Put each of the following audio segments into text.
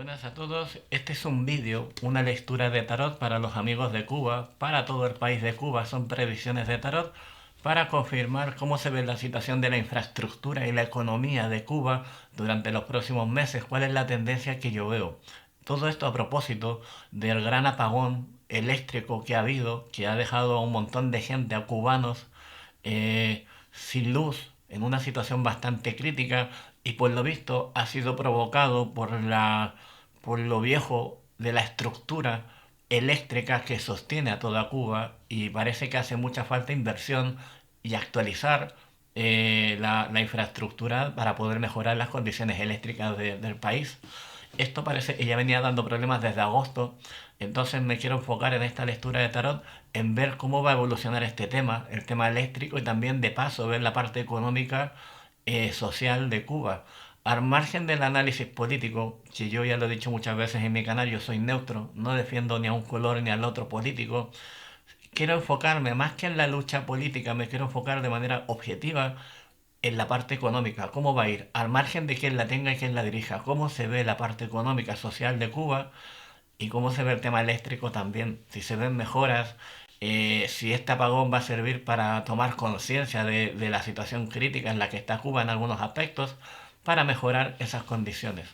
Buenas a todos, este es un vídeo, una lectura de tarot para los amigos de Cuba, para todo el país de Cuba, son previsiones de tarot para confirmar cómo se ve la situación de la infraestructura y la economía de Cuba durante los próximos meses, cuál es la tendencia que yo veo. Todo esto a propósito del gran apagón eléctrico que ha habido, que ha dejado a un montón de gente, a cubanos, sin luz, en una situación bastante crítica y por lo visto ha sido provocado por lo viejo de la estructura eléctrica que sostiene a toda Cuba y parece que hace mucha falta inversión y actualizar la infraestructura para poder mejorar las condiciones eléctricas del país. Esto parece que ya venía dando problemas desde agosto, entonces me quiero enfocar en esta lectura de tarot en ver cómo va a evolucionar este tema, el tema eléctrico y también de paso ver la parte económica social de Cuba. Al margen del análisis político, que yo ya lo he dicho muchas veces en mi canal, yo soy neutro, no defiendo ni a un color ni al otro político, quiero enfocarme más que en la lucha política, me quiero enfocar de manera objetiva en la parte económica, cómo va a ir, al margen de quién la tenga y quién la dirija, cómo se ve la parte económica social de Cuba y cómo se ve el tema eléctrico también, si se ven mejoras, si este apagón va a servir para tomar conciencia de la situación crítica en la que está Cuba en algunos aspectos, para mejorar esas condiciones.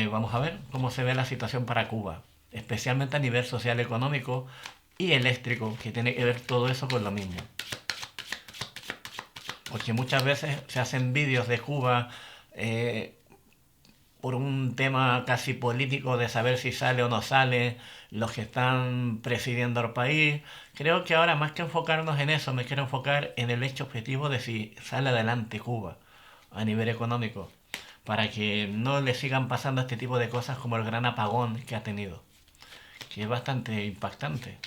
Vamos a ver cómo se ve la situación para Cuba, especialmente a nivel social, económico y eléctrico, que tiene que ver todo eso con lo mismo. Porque muchas veces se hacen vídeos de Cuba por un tema casi político de saber si sale o no sale los que están presidiendo el país. Creo que ahora más que enfocarnos en eso, me quiero enfocar en el hecho objetivo de si sale adelante Cuba a nivel económico, para que no le sigan pasando este tipo de cosas como el gran apagón que ha tenido, que es bastante impactante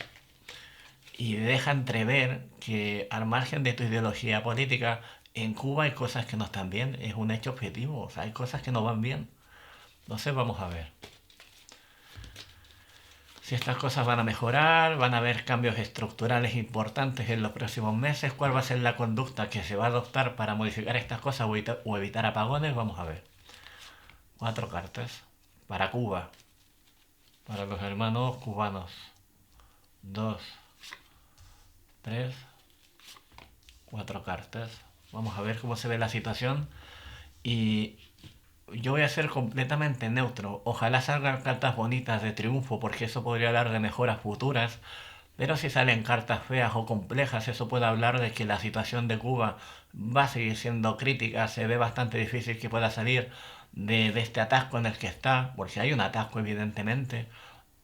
y deja entrever que al margen de tu ideología política, en Cuba hay cosas que no están bien, es un hecho objetivo, o sea, hay cosas que no van bien. Entonces vamos a ver si estas cosas van a mejorar, van a haber cambios estructurales importantes en los próximos meses, cuál va a ser la conducta que se va a adoptar para modificar estas cosas o evitar apagones, vamos a ver. Cuatro cartas para Cuba, para los hermanos cubanos. Dos, tres, cuatro cartas. Vamos a ver cómo se ve la situación y yo voy a ser completamente neutro. Ojalá salgan cartas bonitas de triunfo, porque eso podría hablar de mejoras futuras. Pero si salen cartas feas o complejas, eso puede hablar de que la situación de Cuba va a seguir siendo crítica. Se ve bastante difícil que pueda salir de este atasco en el que está, porque hay un atasco evidentemente.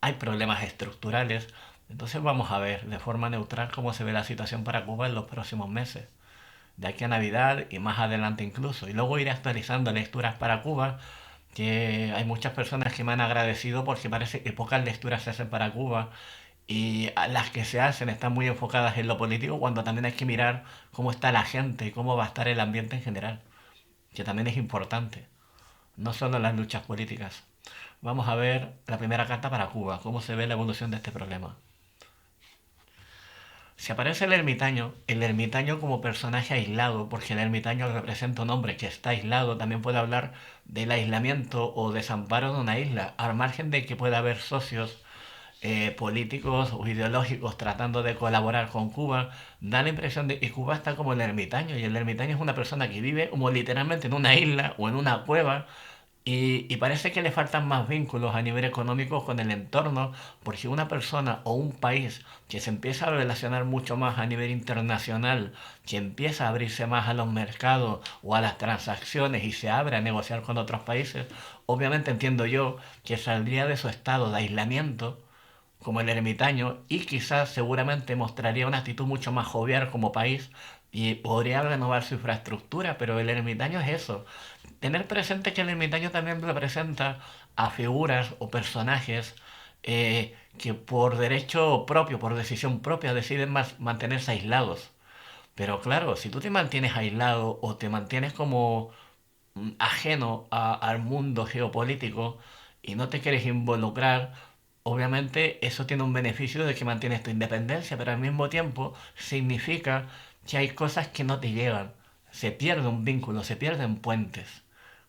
Hay problemas estructurales. Entonces vamos a ver de forma neutral cómo se ve la situación para Cuba en los próximos meses de aquí a Navidad y más adelante incluso. Y luego iré actualizando lecturas para Cuba, que hay muchas personas que me han agradecido porque parece que pocas lecturas se hacen para Cuba y las que se hacen están muy enfocadas en lo político cuando también hay que mirar cómo está la gente y cómo va a estar el ambiente en general, que también es importante, no solo las luchas políticas. Vamos a ver la primera carta para Cuba, cómo se ve la evolución de este problema. Si aparece el ermitaño como personaje aislado, porque el ermitaño representa un hombre que está aislado, también puede hablar del aislamiento o desamparo de una isla, al margen de que pueda haber socios políticos o ideológicos tratando de colaborar con Cuba, da la impresión de que Cuba está como el ermitaño, y el ermitaño es una persona que vive como literalmente en una isla o en una cueva, y parece que le faltan más vínculos a nivel económico con el entorno, porque una persona o un país que se empieza a relacionar mucho más a nivel internacional, que empieza a abrirse más a los mercados o a las transacciones y se abre a negociar con otros países, obviamente entiendo yo que saldría de su estado de aislamiento como el ermitaño y quizás seguramente mostraría una actitud mucho más jovial como país y podría renovar su infraestructura, pero el ermitaño es eso. Tener presente que el ermitaño también representa a figuras o personajes que por derecho propio, por decisión propia, deciden mantenerse aislados. Pero claro, si tú te mantienes aislado o te mantienes como ajeno al mundo geopolítico y no te quieres involucrar, obviamente eso tiene un beneficio de que mantienes tu independencia, pero al mismo tiempo significa que hay cosas que no te llegan. Se pierde un vínculo, se pierden puentes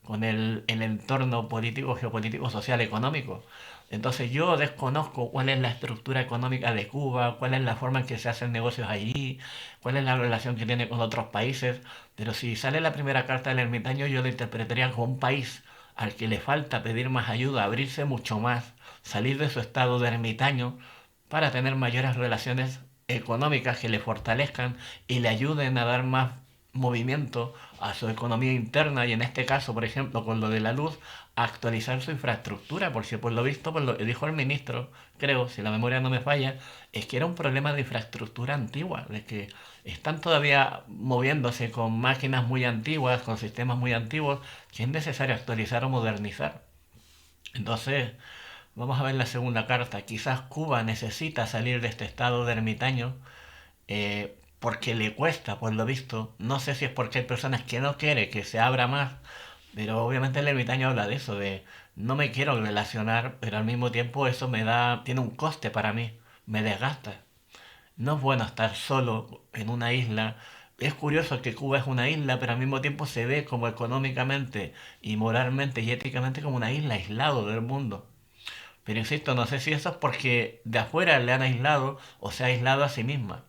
con el entorno político, geopolítico, social, económico. Entonces yo desconozco cuál es la estructura económica de Cuba, cuál es la forma en que se hacen negocios allí, cuál es la relación que tiene con otros países, pero si sale la primera carta del ermitaño yo lo interpretaría como un país al que le falta pedir más ayuda, abrirse mucho más, salir de su estado de ermitaño para tener mayores relaciones económicas que le fortalezcan y le ayuden a dar más movimiento a su economía interna y en este caso, por ejemplo, con lo de la luz, a actualizar su infraestructura, porque por lo visto, por lo que dijo el ministro, creo, si la memoria no me falla, es que era un problema de infraestructura antigua, de que están todavía moviéndose con máquinas muy antiguas, con sistemas muy antiguos, que es necesario actualizar o modernizar. Entonces, vamos a ver la segunda carta. Quizás Cuba necesita salir de este estado de ermitaño porque le cuesta, por lo visto. No sé si es porque hay personas que no quieren que se abra más, pero obviamente el ermitaño habla de eso, de no me quiero relacionar, pero al mismo tiempo eso tiene un coste para mí, me desgasta. No es bueno estar solo en una isla. Es curioso que Cuba es una isla, pero al mismo tiempo se ve como económicamente y moralmente y éticamente como una isla aislado del mundo. Pero insisto, no sé si eso es porque de afuera le han aislado o se ha aislado a sí misma.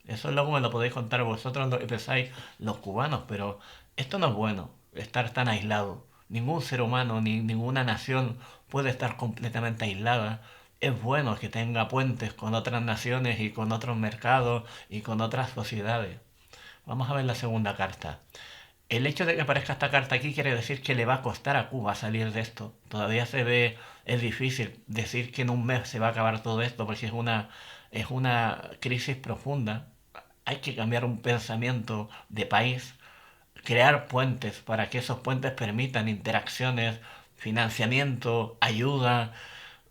Eso luego me lo podéis contar vosotros lo que pensáis los cubanos, pero esto no es bueno, estar tan aislado. Ningún ser humano ni ninguna nación puede estar completamente aislada. Es bueno que tenga puentes con otras naciones y con otros mercados y con otras sociedades. Vamos a ver la segunda carta. El hecho de que aparezca esta carta aquí quiere decir que le va a costar a Cuba salir de esto. Todavía se ve, es difícil decir que en un mes se va a acabar todo esto porque es una crisis profunda. Hay que cambiar un pensamiento de país, crear puentes para que esos puentes permitan interacciones, financiamiento, ayuda.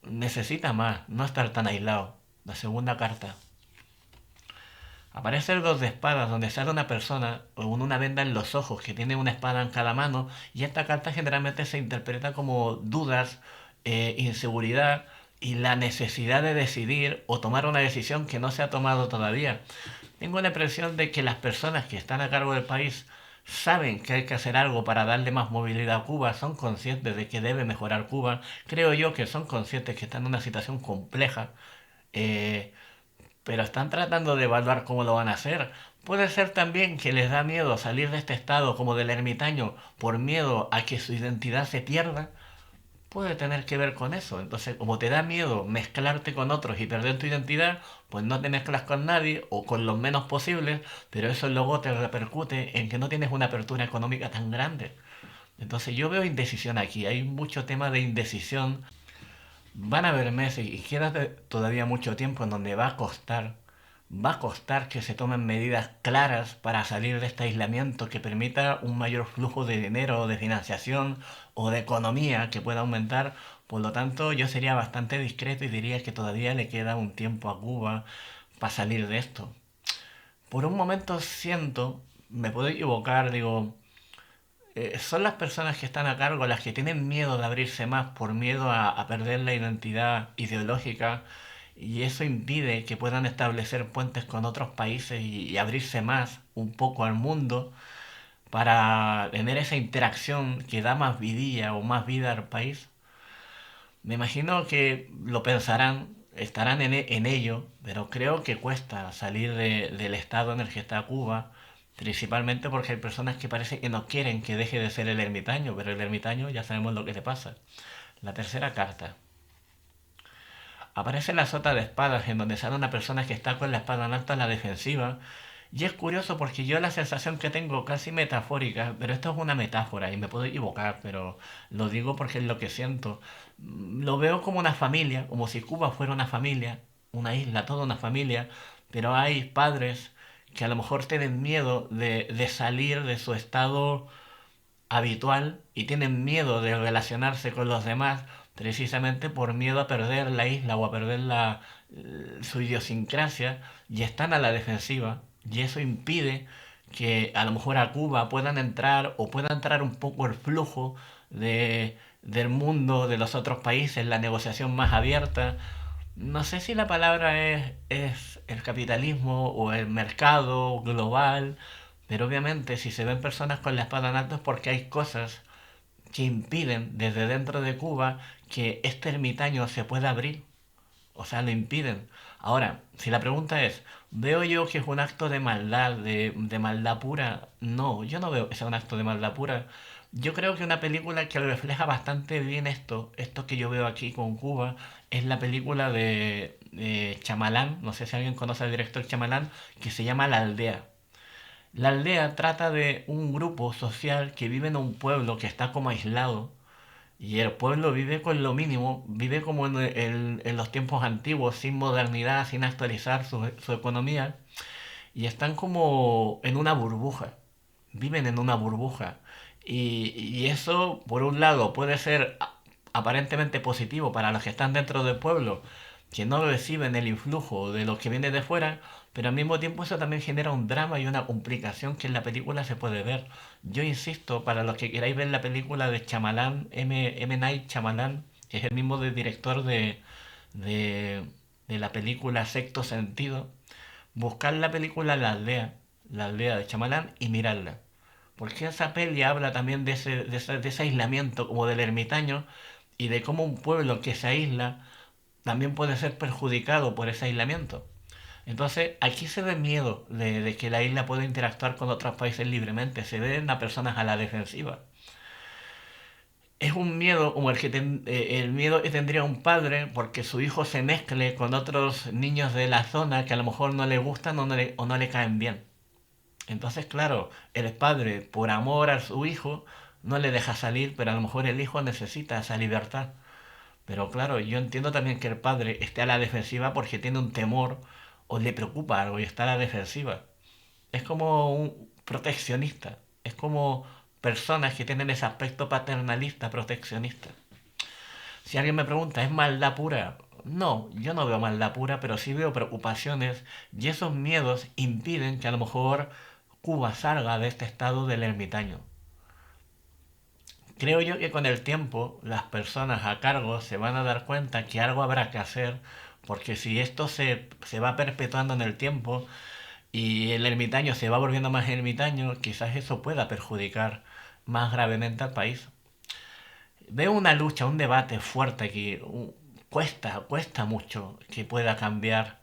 Necesita más, no estar tan aislado. La segunda carta. Aparece el dos de espadas donde sale una persona con una venda en los ojos que tiene una espada en cada mano y esta carta generalmente se interpreta como dudas, inseguridad y la necesidad de decidir o tomar una decisión que no se ha tomado todavía. Tengo la impresión de que las personas que están a cargo del país saben que hay que hacer algo para darle más movilidad a Cuba, son conscientes de que debe mejorar Cuba, creo yo que son conscientes que están en una situación compleja, eh, pero están tratando de evaluar cómo lo van a hacer. Puede ser también que les da miedo salir de este estado como del ermitaño por miedo a que su identidad se pierda. Puede tener que ver con eso. Entonces, como te da miedo mezclarte con otros y perder tu identidad, pues no te mezclas con nadie o con los menos posibles, pero eso luego te repercute en que no tienes una apertura económica tan grande. Entonces yo veo indecisión aquí, hay mucho tema de indecisión. Van a haber meses y queda todavía mucho tiempo en donde va a costar que se tomen medidas claras para salir de este aislamiento que permita un mayor flujo de dinero, de financiación o de economía que pueda aumentar. Por lo tanto, yo sería bastante discreto y diría que todavía le queda un tiempo a Cuba para salir de esto. Por un momento siento, me puedo equivocar, digo, son las personas que están a cargo las que tienen miedo de abrirse más por miedo a perder la identidad ideológica y eso impide que puedan establecer puentes con otros países y abrirse más un poco al mundo para tener esa interacción que da más vidilla o más vida al país. Me imagino que lo pensarán, estarán en ello, pero creo que cuesta salir del estado en el que está Cuba, principalmente porque hay personas que parece que no quieren que deje de ser el ermitaño, pero el ermitaño ya sabemos lo que le pasa. La tercera carta. Aparece la sota de espadas en donde sale una persona que está con la espada en alto a la defensiva. Y es curioso porque yo la sensación que tengo casi metafórica, pero esto es una metáfora y me puedo equivocar, pero lo digo porque es lo que siento. Lo veo como una familia, como si Cuba fuera una familia, una isla, toda una familia, pero hay padres que a lo mejor tienen miedo de salir de su estado habitual y tienen miedo de relacionarse con los demás precisamente por miedo a perder la isla o a perder su idiosincrasia y están a la defensiva y eso impide que a lo mejor a Cuba puedan entrar o pueda entrar un poco el flujo del mundo, de los otros países, la negociación más abierta. No sé si la palabra es el capitalismo o el mercado global, pero obviamente si se ven personas con la espada en alto es porque hay cosas que impiden desde dentro de Cuba que este ermitaño se pueda abrir. O sea, lo impiden. Ahora, si la pregunta es, ¿veo yo que es un acto de maldad, de maldad pura? No, yo no veo que sea un acto de maldad pura. Yo creo que una película que refleja bastante bien esto que yo veo aquí con Cuba, es la película de Chamalán, no sé si alguien conoce al director Chamalán, que se llama La Aldea. La aldea trata de un grupo social que vive en un pueblo que está como aislado, y el pueblo vive con lo mínimo, vive como en los tiempos antiguos, sin modernidad, sin actualizar su economía, y están como en una burbuja, viven en una burbuja. Y eso, por un lado, puede ser aparentemente positivo para los que están dentro del pueblo, que no reciben el influjo de los que vienen de fuera, pero al mismo tiempo eso también genera un drama y una complicación que en la película se puede ver. Yo insisto, para los que queráis ver la película de Chamalán, M. Night Chamalán, que es el mismo director de, de la película Sexto Sentido, buscar la película La Aldea de Chamalán y mirarla. Porque esa peli habla también de ese aislamiento como del ermitaño y de cómo un pueblo que se aísla también puede ser perjudicado por ese aislamiento. Entonces, aquí se ve miedo de que la isla pueda interactuar con otros países libremente, se ven a personas a la defensiva. Es un miedo como el miedo que tendría un padre porque su hijo se mezcle con otros niños de la zona que a lo mejor no le gustan o no le caen bien. Entonces, claro, el padre, por amor a su hijo, no le deja salir, pero a lo mejor el hijo necesita esa libertad. Pero claro, yo entiendo también que el padre esté a la defensiva porque tiene un temor o le preocupa algo y está a la defensiva. Es como un proteccionista. Es como personas que tienen ese aspecto paternalista, proteccionista. Si alguien me pregunta, ¿es maldad pura? No, yo no veo maldad pura, pero sí veo preocupaciones y esos miedos impiden que a lo mejor Cuba salga de este estado del ermitaño. Creo yo que con el tiempo las personas a cargo se van a dar cuenta que algo habrá que hacer, porque si esto se va perpetuando en el tiempo y el ermitaño se va volviendo más ermitaño, quizás eso pueda perjudicar más gravemente al país. Veo una lucha, un debate fuerte aquí. Cuesta mucho que pueda cambiar.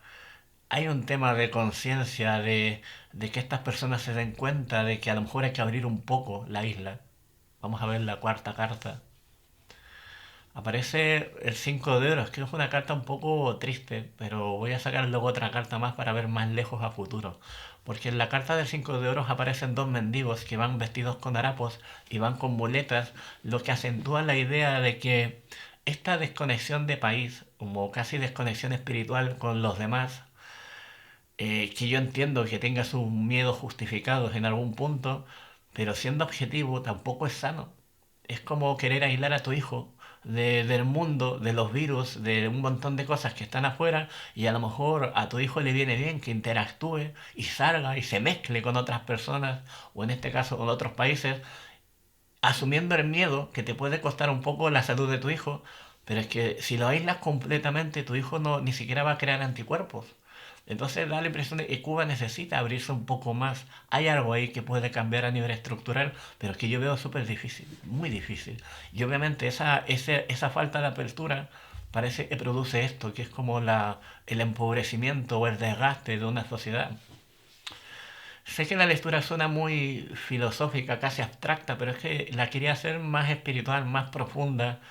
Hay un tema de conciencia, de que estas personas se den cuenta de que a lo mejor hay que abrir un poco la isla. Vamos a ver la cuarta carta. Aparece el 5 de oros, que es una carta un poco triste, pero voy a sacar luego otra carta más para ver más lejos a futuro. Porque en la carta del 5 de oros aparecen dos mendigos que van vestidos con harapos y van con muletas, lo que acentúa la idea de que esta desconexión de país, como casi desconexión espiritual con los demás, que yo entiendo que tenga sus miedos justificados en algún punto, pero siendo objetivo tampoco es sano. Es como querer aislar a tu hijo del mundo, de los virus, de un montón de cosas que están afuera y a lo mejor a tu hijo le viene bien que interactúe y salga y se mezcle con otras personas o en este caso con otros países, asumiendo el miedo que te puede costar un poco la salud de tu hijo, pero es que si lo aíslas completamente tu hijo no ni siquiera va a crear anticuerpos. Entonces da la impresión de que Cuba necesita abrirse un poco más. Hay algo ahí que puede cambiar a nivel estructural, pero es que yo veo súper difícil, muy difícil. Y obviamente esa falta de apertura parece que produce esto, que es como el empobrecimiento o el desgaste de una sociedad. Sé que la lectura suena muy filosófica, casi abstracta, pero es que la quería hacer más espiritual, más profunda,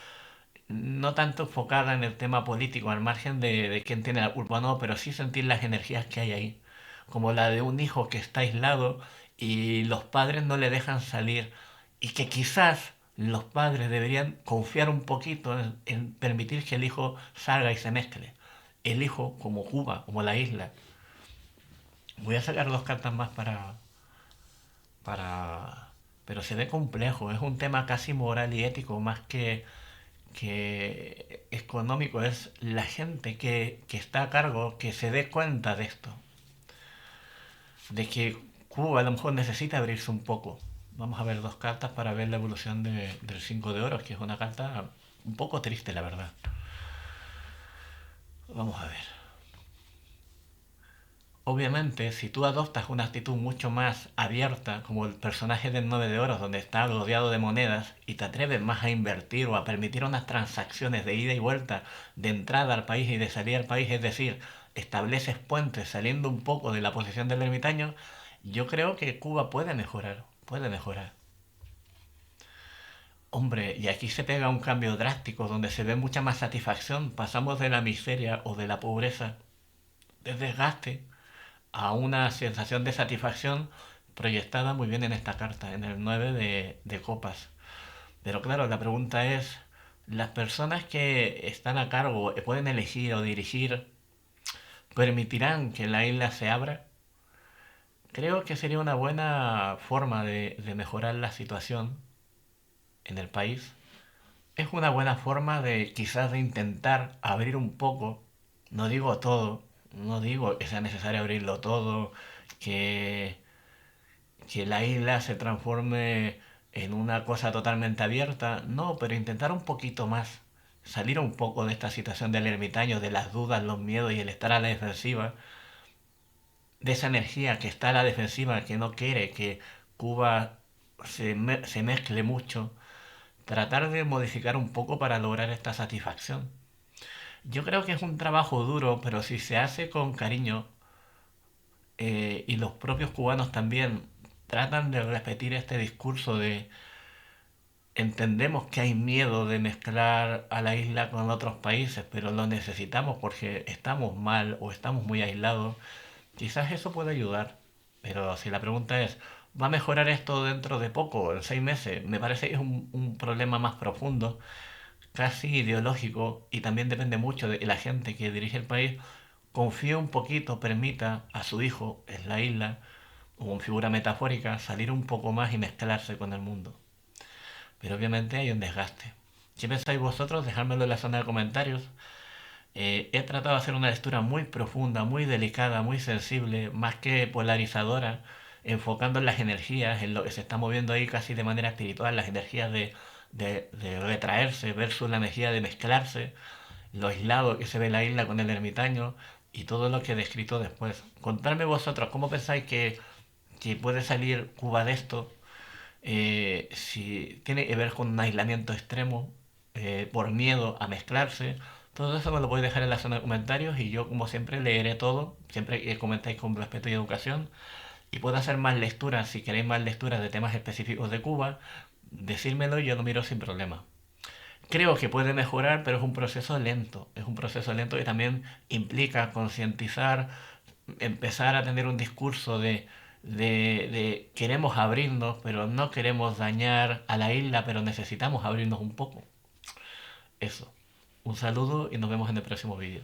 no tanto enfocada en el tema político, al margen de quién tiene la culpa o no, pero sí sentir las energías que hay ahí, como la de un hijo que está aislado y los padres no le dejan salir, y que quizás los padres deberían confiar un poquito en permitir que el hijo salga y se mezcle. El hijo como Cuba, como la isla. Voy a sacar dos cartas más para... Pero se ve complejo, es un tema casi moral y ético más que económico, es la gente que está a cargo que se dé cuenta de esto, de que Cuba a lo mejor necesita abrirse un poco. Vamos a ver dos cartas para ver la evolución del 5 de oros, que es una carta un poco triste, la verdad. Vamos a ver. Obviamente, si tú adoptas una actitud mucho más abierta, como el personaje del 9 de oros, donde está rodeado de monedas, y te atreves más a invertir o a permitir unas transacciones de ida y vuelta, de entrada al país y de salida al país, es decir, estableces puentes saliendo un poco de la posición del ermitaño, yo creo que Cuba puede mejorar, puede mejorar. Hombre, y aquí se pega un cambio drástico donde se ve mucha más satisfacción. Pasamos de la miseria o de la pobreza, del desgaste, a una sensación de satisfacción proyectada muy bien en esta carta, en el 9 de copas. Pero claro, la pregunta es, ¿las personas que están a cargo pueden elegir o dirigir permitirán que la isla se abra? Creo que sería una buena forma de mejorar la situación en el país. Es una buena forma de quizás de intentar abrir un poco, no digo todo, no digo que sea necesario abrirlo todo, que que la isla se transforme en una cosa totalmente abierta, no, pero intentar un poquito más, salir un poco de esta situación del ermitaño, de las dudas, los miedos y el estar a la defensiva, de esa energía que está a la defensiva, que no quiere que Cuba se mezcle mucho, tratar de modificar un poco para lograr esta satisfacción. Yo creo que es un trabajo duro, pero si se hace con cariño, y los propios cubanos también tratan de repetir este discurso de entendemos que hay miedo de mezclar a la isla con otros países, pero lo necesitamos porque estamos mal o estamos muy aislados. Quizás eso puede ayudar. Pero si la pregunta es, ¿va a mejorar esto dentro de poco, en 6 meses? Me parece que es un problema más profundo, casi ideológico, y también depende mucho de que la gente que dirige el país confíe un poquito, permita a su hijo en la isla, como figura metafórica, salir un poco más y mezclarse con el mundo. Pero obviamente hay un desgaste. ¿Qué pensáis vosotros? Dejádmelo en la zona de comentarios. He tratado de hacer una lectura muy profunda, muy delicada, muy sensible, más que polarizadora, enfocando en las energías, en lo que se está moviendo ahí casi de manera espiritual, las energías de retraerse versus la energía de mezclarse, lo aislado que se ve la isla con el ermitaño y todo lo que he descrito después. Contadme vosotros, ¿cómo pensáis que puede salir Cuba de esto? Si tiene que ver con un aislamiento extremo, por miedo a mezclarse, todo eso me lo podéis dejar en la zona de comentarios y yo como siempre leeré todo, siempre que comentáis con respeto y educación, y puedo hacer más lecturas, si queréis más lecturas de temas específicos de Cuba, decírmelo y yo lo miro sin problema. Creo que puede mejorar, pero es un proceso lento que también implica concientizar, empezar a tener un discurso de queremos abrirnos, pero no queremos dañar a la isla, pero necesitamos abrirnos un poco. Eso. Un saludo y nos vemos en el próximo vídeo.